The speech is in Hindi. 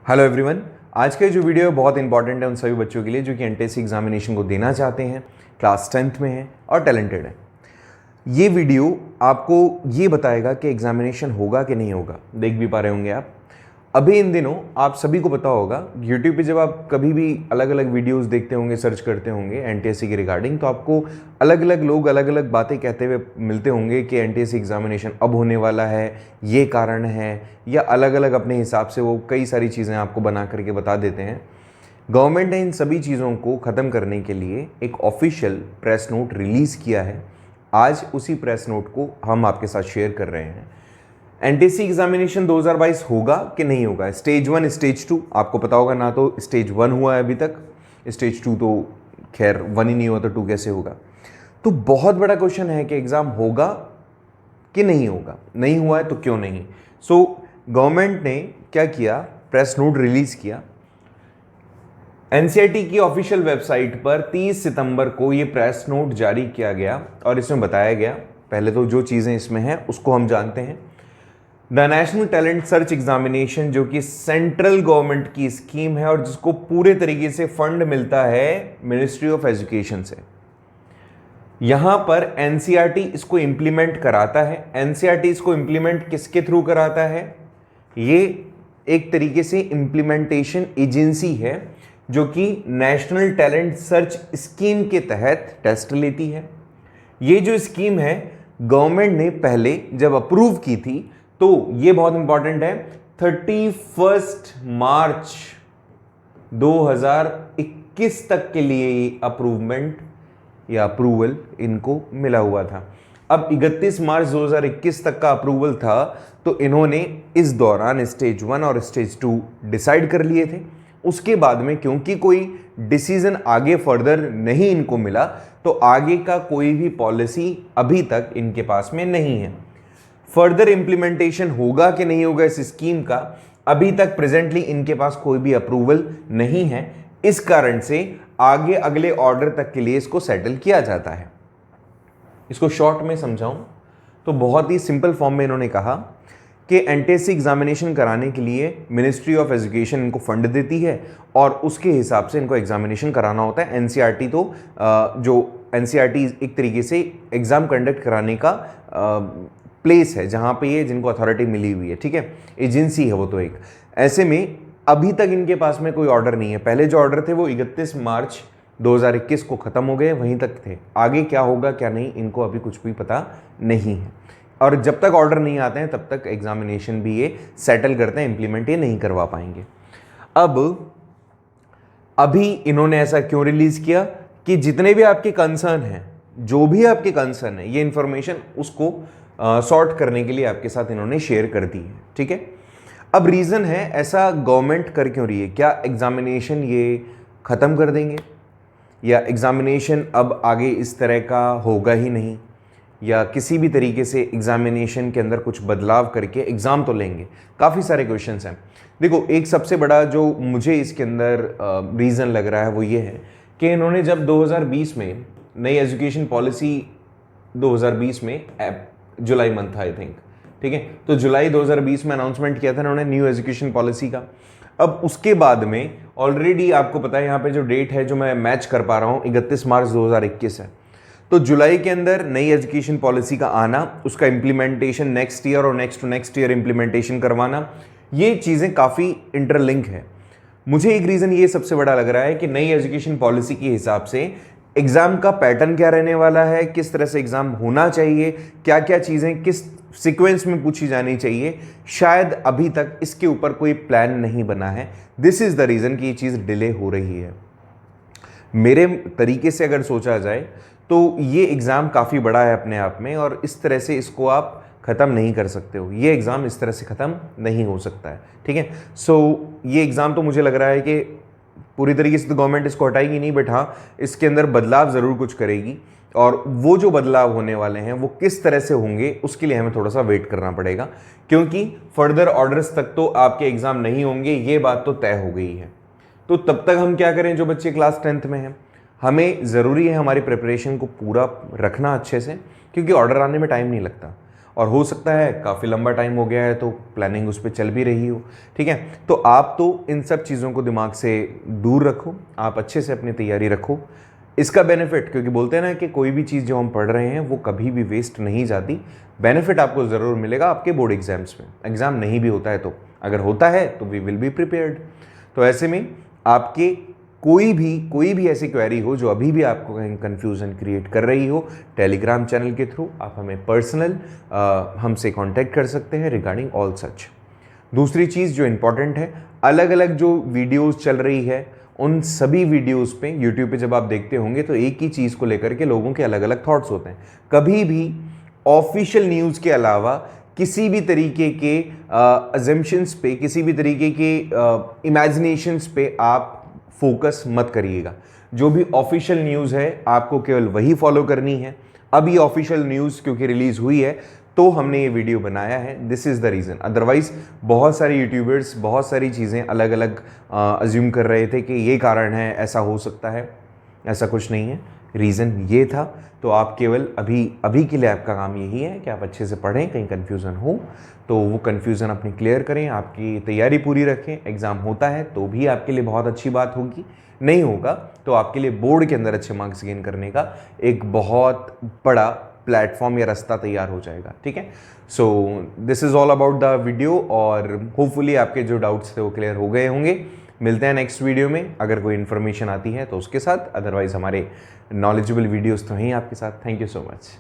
Hello everyone. आज का जो वीडियो है बहुत इंपॉर्टेंट है उन सभी बच्चों के लिए जो कि एनटीएससी एग्जामिनेशन को देना चाहते हैं, क्लास 10th में हैं और टैलेंटेड हैं। ये वीडियो आपको ये बताएगा कि एग्जामिनेशन होगा कि नहीं होगा। देख भी पा रहे होंगे आप अभी इन दिनों, आप सभी को पता होगा यूट्यूब पे जब आप कभी भी अलग अलग वीडियोस देखते होंगे, सर्च करते होंगे एनटीएससी के रिगार्डिंग, तो आपको अलग अलग लोग अलग अलग बातें कहते हुए मिलते होंगे कि एनटीएससी एग्जामिनेशन अब होने वाला है, ये कारण है, या अलग अलग अपने हिसाब से वो कई सारी चीज़ें आपको बना करके बता देते हैं। गवर्नमेंट ने इन सभी चीज़ों को ख़त्म करने के लिए एक ऑफिशियल प्रेस नोट रिलीज़ किया है। आज उसी प्रेस नोट को हम आपके साथ शेयर कर रहे हैं। एनटीएससी एग्जामिनेशन 2022 होगा कि नहीं होगा। स्टेज 1, स्टेज 2 आपको पता होगा ना, तो स्टेज 1 हुआ है अभी तक, स्टेज 2 तो खैर 1 ही नहीं हुआ तो 2 कैसे होगा। तो बहुत बड़ा क्वेश्चन है कि एग्ज़ाम होगा कि नहीं होगा। नहीं हुआ है तो क्यों नहीं। सो गवर्नमेंट ने क्या किया, प्रेस नोट रिलीज़ किया। एनसीईआरटी की ऑफिशियल वेबसाइट पर 30 सितंबर को ये प्रेस नोट जारी किया गया और इसमें बताया गया, पहले तो जो चीज़ें इसमें हैं उसको हम जानते हैं। The national talent search examination, जो कि सेंट्रल गवर्नमेंट की स्कीम है और जिसको पूरे तरीके से फंड मिलता है मिनिस्ट्री ऑफ एजुकेशन से, यहां पर एनसीईआरटी इसको इंप्लीमेंट कराता है। एनसीईआरटी इसको इंप्लीमेंट किसके थ्रू कराता है? ये एक तरीके से इंप्लीमेंटेशन एजेंसी है जो कि नेशनल टैलेंट सर्च स्कीम के तहत टेस्ट लेती है। ये जो स्कीम है गवर्नमेंट ने पहले जब अप्रूव की थी, तो ये बहुत इंपॉर्टेंट है, 31 मार्च 2021 तक के लिए अप्रूवमेंट या अप्रूवल इनको मिला हुआ था। अब 31 मार्च 2021 तक का अप्रूवल था, तो इन्होंने इस दौरान स्टेज 1 और स्टेज 2 डिसाइड कर लिए थे। उसके बाद में क्योंकि कोई डिसीजन आगे फर्दर नहीं इनको मिला, तो आगे का कोई भी पॉलिसी अभी तक इनके पास में नहीं है। फर्दर इंप्लीमेंटेशन होगा कि नहीं होगा इस स्कीम का, अभी तक प्रेजेंटली इनके पास कोई भी अप्रूवल नहीं है। इस कारण से आगे अगले ऑर्डर तक के लिए इसको सेटल किया जाता है। इसको शॉर्ट में समझाऊं तो बहुत ही सिंपल फॉर्म में इन्होंने कहा कि एनटीएससी एग्जामिनेशन कराने के लिए मिनिस्ट्री ऑफ एजुकेशन इनको फंड देती है और उसके हिसाब से इनको एग्जामिनेशन कराना होता है। एनसीईआरटी तो जो एनसीईआरटी एक तरीके से एग्जाम कंडक्ट कराने का प्लेस है जहां पे ये जिनको अथॉरिटी मिली हुई है, ठीक है, एजेंसी है वो तो एक। ऐसे में अभी तक इनके पास में कोई ऑर्डर नहीं है। पहले जो ऑर्डर थे वो 31 मार्च 2021 को ख़त्म हो गए, वहीं तक थे। आगे क्या होगा क्या नहीं इनको अभी कुछ भी पता नहीं है, और जब तक ऑर्डर नहीं आते हैं तब तक एग्जामिनेशन भी ये सेटल करते हैं, इंप्लीमेंट ये नहीं करवा पाएंगे। अब अभी इन्होंने ऐसा क्यों रिलीज़ किया कि जितने भी आपके कंसर्न हैं, जो भी आपके कंसर्न है, ये इंफॉर्मेशन उसको सॉर्ट करने के लिए आपके साथ इन्होंने शेयर कर दी है, ठीक है। अब रीज़न है ऐसा गवर्नमेंट कर क्यों रही है? क्या एग्जामिनेशन ये ख़त्म कर देंगे, या एग्जामिनेशन अब आगे इस तरह का होगा ही नहीं, या किसी भी तरीके से एग्जामिनेशन के अंदर कुछ बदलाव करके एग्ज़ाम तो लेंगे? काफ़ी सारे क्वेश्चंस हैं। देखो, एक सबसे बड़ा जो मुझे इसके अंदर रीज़न लग रहा है वो ये है कि इन्होंने जब 2020 में नई एजुकेशन पॉलिसी 2020 में जुलाई मंथ आई थिंक, ठीक है, तो जुलाई 2020 में अनाउंसमेंट किया था इन्होंने न्यू एजुकेशन पॉलिसी का। अब उसके बाद में ऑलरेडी आपको पता है यहाँ पे जो डेट है जो मैं मैच कर पा रहा हूँ 31 मार्च 2021 है। तो जुलाई के अंदर नई एजुकेशन पॉलिसी का आना, उसका इम्प्लीमेंटेशन नेक्स्ट ईयर और next to next year implementation करवाना, ये चीज़ें काफ़ी इंटरलिंक है। मुझे एक रीज़न ये सबसे बड़ा लग रहा है कि नई एजुकेशन पॉलिसी के हिसाब से एग्ज़ाम का पैटर्न क्या रहने वाला है, किस तरह से एग्ज़ाम होना चाहिए, क्या क्या चीज़ें किस सीक्वेंस में पूछी जानी चाहिए, शायद अभी तक इसके ऊपर कोई प्लान नहीं बना है। दिस इज़ द रीज़न कि ये चीज़ डिले हो रही है। मेरे तरीके से अगर सोचा जाए तो ये एग्ज़ाम काफ़ी बड़ा है अपने आप में, और इस तरह से इसको आप ख़त्म नहीं कर सकते हो। ये एग्ज़ाम इस तरह से ख़त्म नहीं हो सकता है, ठीक है। सो ये एग्ज़ाम तो मुझे लग रहा है कि पूरी तरीके से तो गवर्नमेंट इसको हटाएगी नहीं, बट हाँ, इसके अंदर बदलाव ज़रूर कुछ करेगी, और वो जो बदलाव होने वाले हैं वो किस तरह से होंगे उसके लिए हमें थोड़ा सा वेट करना पड़ेगा, क्योंकि फर्दर ऑर्डर्स तक तो आपके एग्ज़ाम नहीं होंगे, ये बात तो तय हो गई है। तो तब तक हम क्या करें? जो बच्चे क्लास 10th में हैं, हमें ज़रूरी है हमारी प्रिपरेशन को पूरा रखना अच्छे से, क्योंकि ऑर्डर आने में टाइम नहीं लगता। और हो सकता है काफ़ी लंबा टाइम हो गया है तो प्लानिंग उस पर चल भी रही हो, ठीक है। तो आप तो इन सब चीज़ों को दिमाग से दूर रखो, आप अच्छे से अपनी तैयारी रखो। इसका बेनिफिट, क्योंकि बोलते हैं ना कि कोई भी चीज़ जो हम पढ़ रहे हैं वो कभी भी वेस्ट नहीं जाती, बेनिफिट आपको ज़रूर मिलेगा आपके बोर्ड एग्जाम्स में। एग्ज़ाम नहीं भी होता है तो, अगर होता है तो वी विल बी प्रिपेयर्ड। तो ऐसे में आपके कोई भी ऐसी क्वेरी हो जो अभी भी आपको कहीं कन्फ्यूज़न क्रिएट कर रही हो, टेलीग्राम चैनल के थ्रू आप हमें पर्सनल हमसे कांटेक्ट कर सकते हैं रिगार्डिंग ऑल सच। दूसरी चीज़ जो इम्पॉर्टेंट है, अलग अलग जो वीडियोस चल रही है उन सभी वीडियोस पे यूट्यूब पे जब आप देखते होंगे तो एक ही चीज़ को लेकर के लोगों के अलग अलग थॉट्स होते हैं। कभी भी ऑफिशियल न्यूज़ के अलावा किसी भी तरीके के अजम्पशंस पे, किसी भी तरीके के इमेजिनेशंस पे आप फोकस मत करिएगा। जो भी ऑफिशियल न्यूज़ है आपको केवल वही फॉलो करनी है। अब ये ऑफिशियल न्यूज़ क्योंकि रिलीज़ हुई है तो हमने ये वीडियो बनाया है, this is the reason. Otherwise बहुत सारे यूट्यूबर्स बहुत सारी चीज़ें अलग अलग अज्यूम कर रहे थे कि ये कारण है, ऐसा हो सकता है, ऐसा कुछ नहीं है, रीज़न ये था। तो आप केवल अभी के लिए आपका काम यही है कि आप अच्छे से पढ़ें, कहीं कन्फ्यूज़न हो तो वो कन्फ्यूज़न अपनी क्लियर करें, आपकी तैयारी पूरी रखें। एग्ज़ाम होता है तो भी आपके लिए बहुत अच्छी बात होगी, नहीं होगा तो आपके लिए बोर्ड के अंदर अच्छे मार्क्स गेन करने का एक बहुत बड़ा प्लेटफॉर्म या रास्ता तैयार हो जाएगा, ठीक है। So this is all about the video और होपफुली आपके जो डाउट्स थे वो क्लियर हो गए होंगे। मिलते हैं नेक्स्ट वीडियो में, अगर कोई इन्फॉर्मेशन आती है तो उसके साथ, अदरवाइज़ हमारे नॉलेजेबल वीडियोस तो हैं आपके साथ। Thank you so much.